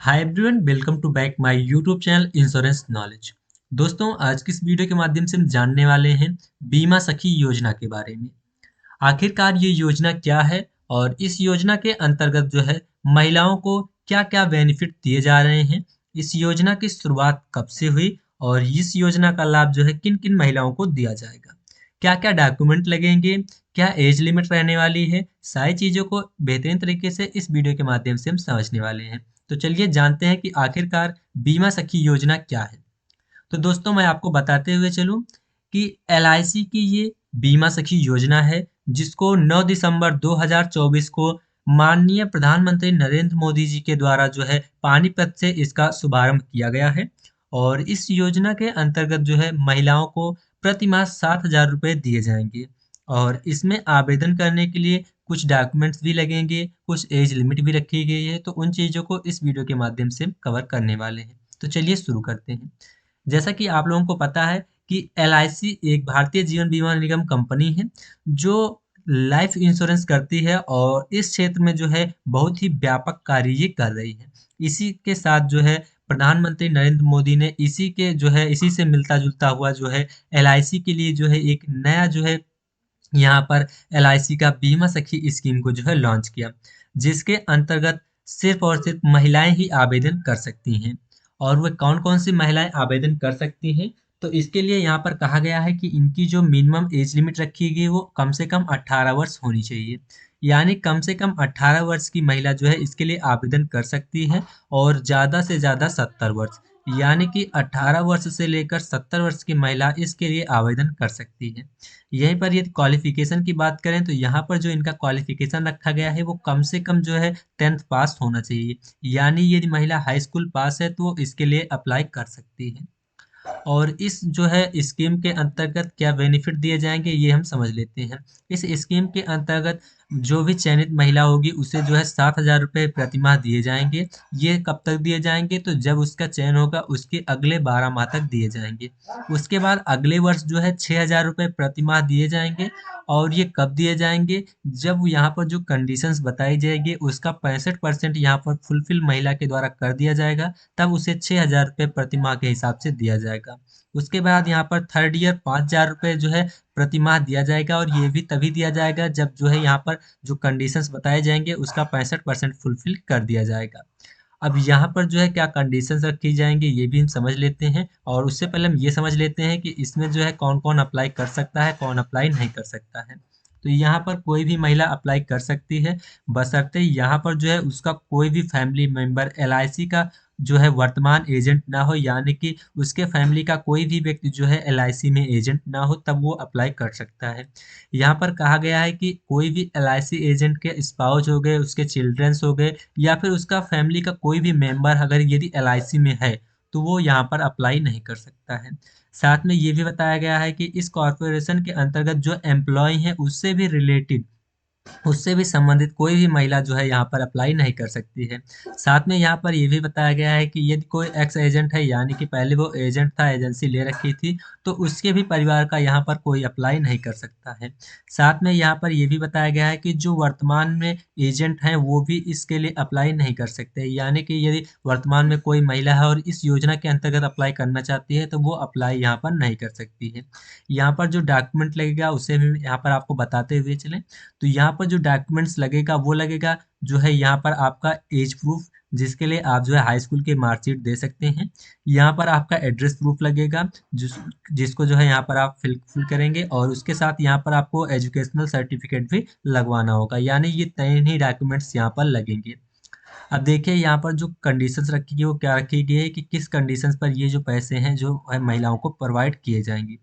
Hi everyone, welcome to back my YouTube channel insurance knowledge. दोस्तों, आज की इस वीडियो के माध्यम से हम जानने वाले हैं बीमा सखी योजना के बारे में। आखिरकार ये योजना क्या है और इस योजना के अंतर्गत जो है महिलाओं को क्या-क्या बेनिफिट दिए जा रहे हैं। इस योजना की शुरुआत कब से हुई और इस योजना का लाभ जो है किन-किन महिलाओं को दिया जाएगा। क्या-क्या डॉक्यूमेंट लगेंगे, क्या एज लिमिट रहने वाली है, सारी चीज़ों को बेहतरीन तरीके से इस वीडियो के माध्यम से हम समझने वाले हैं। तो चलिए जानते हैं कि आखिरकार बीमा सखी योजना क्या है। तो दोस्तों, मैं आपको बताते हुए चलूं कि एलआईसी की ये बीमा सखी योजना है, जिसको 9 दिसंबर 2024 को माननीय प्रधानमंत्री नरेंद्र मोदी जी के द्वारा जो है पानीपत से इसका शुभारंभ किया गया है। और इस योजना के अंतर्गत जो है महिलाओं को प्रति माह 7,000 रुपये दिए जाएंगे। और इसमें आवेदन करने के लिए कुछ डॉक्यूमेंट्स भी लगेंगे, कुछ एज लिमिट भी रखी गई है। तो उन चीज़ों को इस वीडियो के माध्यम से कवर करने वाले हैं। तो चलिए शुरू करते हैं। जैसा कि आप लोगों को पता है कि एलआईसी एक भारतीय जीवन बीमा निगम कंपनी है, जो लाइफ इंश्योरेंस करती है और इस क्षेत्र में जो है बहुत ही व्यापक कार्य ये कर रही है। इसी के साथ जो है प्रधानमंत्री नरेंद्र मोदी ने इसी से मिलता-जुलता हुआ जो है एलआईसी के लिए जो है एक नया जो है यहाँ पर एलआईसी का बीमा सखी स्कीम को जो है लॉन्च किया, जिसके अंतर्गत सिर्फ और सिर्फ महिलाएं ही आवेदन कर सकती हैं। और वह कौन-कौन सी महिलाएं आवेदन कर सकती हैं, तो इसके लिए यहाँ पर कहा गया है कि इनकी जो मिनिमम एज लिमिट रखी गई है वो कम से कम 18 वर्ष होनी चाहिए। यानी कम से कम 18 वर्ष की महिला जो है इसके लिए आवेदन कर सकती है और ज़्यादा से ज़्यादा 70 वर्ष, यानी कि 18 वर्ष से लेकर 70 वर्ष की महिला इसके लिए आवेदन कर सकती है। यहीं पर यदि क्वालिफिकेशन की बात करें तो यहाँ पर जो इनका क्वालिफिकेशन रखा गया है वो कम से कम जो है 10th पास होना चाहिए। यानी यदि महिला हाई स्कूल पास है तो वो इसके लिए अप्लाई कर सकती है। और इस जो है स्कीम के अंतर्गत क्या बेनिफिट दिए जाएंगे ये हम समझ लेते हैं। इस स्कीम के अंतर्गत जो भी चयनित महिला होगी उसे जो है 7,000 रुपये प्रति माह दिए जाएंगे। ये कब तक दिए जाएंगे, तो जब उसका चयन होगा उसके अगले 12 माह तक दिए जाएंगे। उसके बाद अगले वर्ष जो है 6,000 रुपये प्रति माह दिए जाएंगे। और ये कब दिए जाएंगे, जब यहाँ पर जो कंडीशंस बताई जाएगी उसका 65% यहाँ पर फुलफिल महिला के द्वारा कर दिया जाएगा, तब उसे 6,000 रुपये प्रति माह के हिसाब से दिया जाएगा। उसके बाद यहाँ पर थर्ड ईयर 5,000 रुपये जो है प्रति माह दिया जाएगा, और ये भी तभी दिया जाएगा जब जो है यहाँ पर जो कंडीशंस बताए जाएंगे उसका 65% फुलफिल कर दिया जाएगा। अब यहाँ पर जो है क्या कंडीशंस रखी जाएंगे ये भी हम समझ लेते हैं, और उससे पहले हम ये समझ लेते हैं कि इसमें जो है कौन कौन अप्लाई कर सकता है, कौन अप्लाई नहीं कर सकता है। तो यहाँ पर कोई भी महिला अप्लाई कर सकती है, बशर्ते यहाँ पर जो है उसका कोई भी फैमिली मेंबर एलआईसी का जो है वर्तमान एजेंट ना हो, यानी कि उसके फैमिली का कोई भी व्यक्ति जो है एलआईसी में एजेंट ना हो, तब वो अप्लाई कर सकता है। यहाँ पर कहा गया है कि कोई भी एलआईसी एजेंट के स्पाउस हो गए, उसके चिल्ड्रंस हो गए, या फिर उसका फैमिली का कोई भी मेंबर अगर यदि एलआईसी में है तो वो यहाँ पर अप्लाई नहीं कर सकता है। साथ में ये भी बताया गया है कि इस कॉर्पोरेशन के अंतर्गत जो एम्प्लॉय हैं उससे भी संबंधित कोई भी महिला जो है यहाँ पर अप्लाई नहीं कर सकती है। साथ में यहाँ पर ये भी बताया गया है कि यदि कोई एक्स एजेंट है, यानी कि पहले वो एजेंट था, एजेंसी ले रखी थी, तो उसके भी परिवार का यहाँ पर कोई अप्लाई नहीं कर सकता है। साथ में यहाँ पर ये भी बताया गया है कि जो वर्तमान में एजेंट हैं वो भी इसके लिए अप्लाई नहीं कर सकते, यानी कि यदि वर्तमान में कोई महिला है और इस योजना के अंतर्गत अप्लाई करना चाहती है तो वो अप्लाई यहाँ पर नहीं कर सकती है। यहाँ पर जो डॉक्यूमेंट लगेगा उसे भी यहाँ पर आपको बताते हुए चलें। तो यहाँ पर जो डॉक्यूमेंट्स लगेगा वो लगेगा जो है यहाँ पर आपका एज प्रूफ, जिसके लिए आप जो है हाई स्कूल की मार्कशीट दे सकते हैं। यहाँ पर आपका एड्रेस प्रूफ लगेगा, जिसको जो है यहाँ पर आप फिल करेंगे, और उसके साथ यहाँ पर आपको एजुकेशनल सर्टिफिकेट भी लगवाना होगा। यानी ये 3 ही डॉक्यूमेंट्स यहाँ पर लगेंगे। अब देखिए यहाँ पर जो कंडीशंस रखी गई वो क्या रखी गई है कि किस कंडीशंस पर ये जो पैसे हैं जो है महिलाओं को प्रोवाइड किए जाएंगे।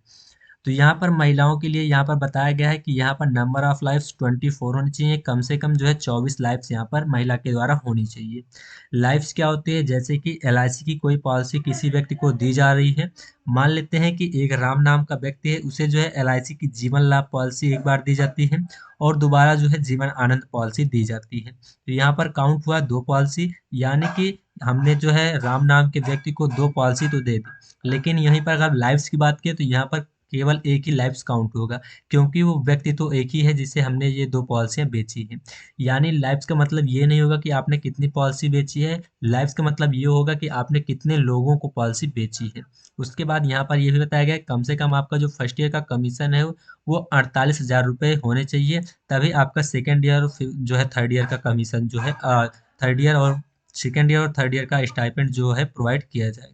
तो यहाँ पर महिलाओं के लिए यहाँ पर बताया गया है कि यहाँ पर नंबर ऑफ लाइफ्स 24 होनी चाहिए, कम से कम जो है 24 लाइफ्स यहाँ पर महिला के द्वारा होनी चाहिए। लाइफ्स क्या होती है, जैसे कि एलआईसी की कोई पॉलिसी किसी व्यक्ति को दी जा रही है। मान लेते हैं कि एक राम नाम का व्यक्ति है, उसे जो है एलआईसी की जीवन लाभ पॉलिसी एक बार दी जाती है और दोबारा जो है जीवन आनंद पॉलिसी दी जाती है। तो यहाँ पर काउंट हुआ 2 पॉलिसी, यानी कि हमने जो है राम नाम के व्यक्ति को 2 पॉलिसी तो दे दी। लेकिन यहीं पर अगर लाइफ्स की बात करें तो यहाँ पर केवल एक ही लाइफ्स काउंट होगा, क्योंकि वो व्यक्ति तो एक ही है जिसे हमने ये 2 पॉलिसियाँ बेची हैं। यानी लाइफ्स का मतलब ये नहीं होगा कि आपने कितनी पॉलिसी बेची है, लाइफ्स का मतलब ये होगा कि आपने कितने लोगों को पॉलिसी बेची है। उसके बाद यहाँ पर ये भी बताया गया है कम से कम आपका जो फर्स्ट ईयर का कमीशन है वो 48,000 रुपये होने चाहिए, तभी आपका सेकंड ईयर और फिर जो है थर्ड ईयर का कमीशन जो है थर्ड ईयर और सेकंड ईयर और थर्ड ईयर का स्टाइपेंड जो है प्रोवाइड किया जाएगा।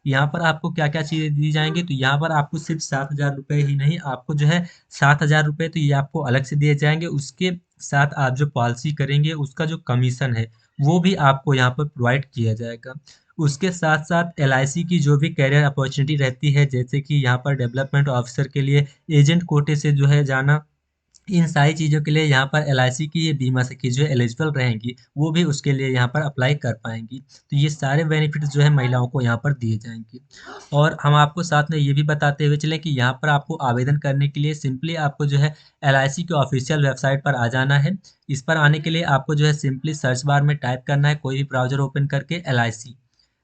यहाँ पर आपको क्या-क्या चीज़ें दी जाएँगी, तो यहाँ पर आपको सिर्फ़ 7,000 रुपए ही नहीं, आपको जो है 7,000 रुपए तो ये आपको अलग से दिए जाएँगे, उसके साथ आप जो पॉलिसी करेंगे, उसका जो कमीशन है, वो भी आपको यहाँ पर प्रोवाइड किया जाएगा। उसके साथ-साथ एलआईसी की जो भी करियर अपॉर्च्युनिटी रहती है, जैसे कि यहाँ पर डेवलपमेंट ऑफ़िसर के लिए एजेंट कोटे से जो है जाना, इन सारी चीज़ों के लिए यहाँ पर एलआईसी की ये बीमा सखी जो एलिजिबल रहेंगी, वो भी उसके लिए यहाँ पर अप्लाई कर पाएँगी। तो ये सारे बेनिफिट्स जो है महिलाओं को यहाँ पर दिए जाएँगे। और हम आपको साथ में ये भी बताते हुए चलें कि यहाँ पर आपको आवेदन करने के लिए सिंपली आपको जो है एलआईसी के ऑफ़िशियल वेबसाइट पर आ जाना है। इस पर आने के लिए आपको जो है सिंपली सर्च बार में टाइप करना है कोई भी ब्राउज़र ओपन करके एलआईसी।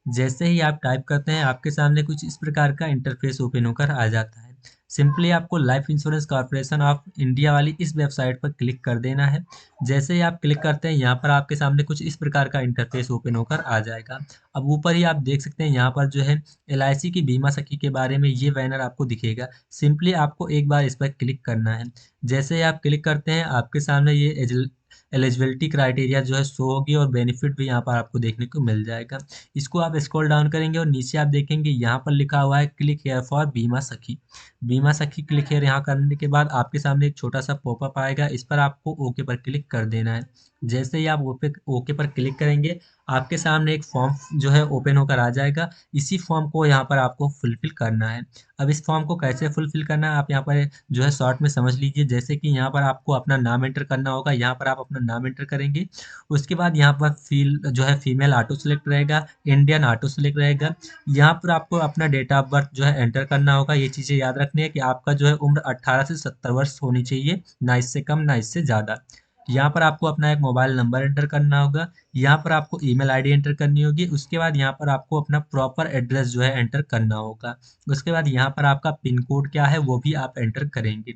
जैसे ही आप टाइप करते हैं, आपके सामने कुछ इस प्रकार का इंटरफ़ेस ओपन होकर आ जाता है। सिंपली आपको life insurance corporation of India वाली इस वेबसाइट पर क्लिक कर देना है। जैसे ही आप क्लिक करते हैं, यहाँ पर आपके सामने कुछ इस प्रकार का इंटरफ़ेस ओपन होकर आ जाएगा। अब ऊपर ही आप देख सकते हैं, यहाँ पर जो है एलआईसी की बीमा सखी के बारे में ये बैनर आपको दिखेगा। सिंपली आपको एक बार इस पर क्लिक करना है। जैसे ही आप क्लिक करते हैं, आपके सामने ये एलिजिबिलिटी क्राइटेरिया जो है शो होगी और बेनिफिट भी यहाँ पर आपको देखने को मिल जाएगा। इसको आप स्क्रॉल डाउन करेंगे और नीचे आप देखेंगे यहाँ पर लिखा हुआ है क्लिक हियर फॉर बीमा सखी। बीमा सखी क्लिक हियर यहाँ करने के बाद आपके सामने एक छोटा सा पॉपअप आएगा, इस पर आपको ओके पर क्लिक कर देना है। जैसे ही आप ओके पर क्लिक करेंगे, आपके सामने एक फॉर्म जो है ओपन होकर आ जाएगा। इसी फॉर्म को यहाँ पर आपको फुलफिल करना है। अब इस फॉर्म को कैसे फुलफिल करना है, आप यहाँ पर जो है शॉर्ट में समझ लीजिए। जैसे कि यहाँ पर आपको अपना नाम एंटर करना होगा, यहाँ पर आप अपना नाम एंटर करेंगे। उसके बाद यहाँ पर जो है फीमेल ऑटो सेलेक्ट रहेगा, इंडियन ऑटो सेलेक्ट रहेगा। यहाँ पर आपको अपना डेट ऑफ बर्थ जो है एंटर करना होगा। ये चीज़ें याद रखनी है कि आपका जो है उम्र 18 से 70 वर्ष होनी चाहिए, ना इससे कम ना इससे ज़्यादा। यहाँ पर आपको अपना एक मोबाइल नंबर एंटर करना होगा। यहाँ पर आपको ईमेल आईडी एंटर करनी होगी। उसके बाद यहाँ पर आपको अपना प्रॉपर एड्रेस जो है एंटर करना होगा। उसके बाद यहाँ पर आपका पिन कोड क्या है वो भी आप एंटर करेंगे।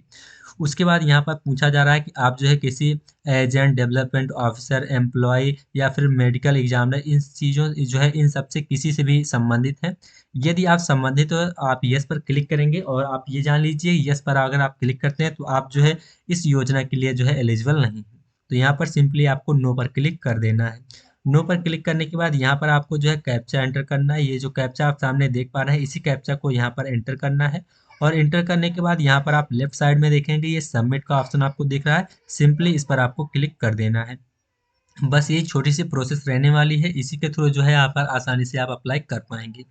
उसके बाद यहाँ पर पूछा जा रहा है कि आप जो है किसी एजेंट, डेवलपमेंट ऑफिसर, एम्प्लॉय या फिर मेडिकल एग्जामिनर, इन चीज़ों जो है इन सब से किसी से भी संबंधित हैं। यदि आप संबंधित हो आप येस पर क्लिक करेंगे और आप ये जान लीजिए येस पर अगर आप क्लिक करते हैं तो आप जो है इस योजना के लिए जो है एलिजिबल नहीं हैं। तो यहाँ पर सिंपली आपको नो पर क्लिक कर देना है। नो पर क्लिक करने के बाद यहाँ पर आपको जो है कैप्चा एंटर करना है। ये जो कैप्चा आप सामने देख पा रहे हैं, इसी कैप्चा को यहाँ पर एंटर करना है और एंटर करने के बाद यहाँ पर आप लेफ्ट साइड में देखेंगे ये सबमिट का ऑप्शन आपको दिख रहा है। सिंपली इस पर आपको क्लिक कर देना है। बस ये छोटी सी प्रोसेस रहने वाली है, इसी के थ्रू जो है यहाँ पर आसानी से आप अप्लाई कर पाएँगे।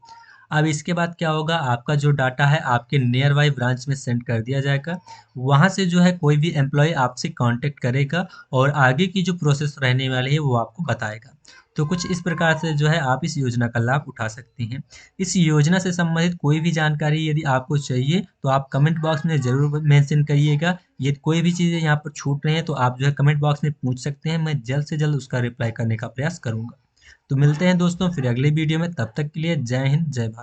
अब इसके बाद क्या होगा, आपका जो डाटा है आपके नियर बाई ब्रांच में सेंड कर दिया जाएगा। वहाँ से जो है कोई भी एम्प्लॉयी आपसे कॉन्टैक्ट करेगा और आगे की जो प्रोसेस रहने वाली है वो आपको बताएगा। तो कुछ इस प्रकार से जो है आप इस योजना का लाभ उठा सकते हैं। इस योजना से संबंधित कोई भी जानकारी यदि आपको चाहिए तो आप कमेंट बॉक्स में ज़रूर मेंशन करिएगा। ये कोई भी चीज़ें यहाँ पर छूट रही हैं तो आप जो है कमेंट बॉक्स में पूछ सकते हैं, मैं जल्द से जल्द उसका रिप्लाई करने का प्रयास करूँगा। तो मिलते हैं दोस्तों फिर अगले वीडियो में, तब तक के लिए जय हिंद, जय भारत।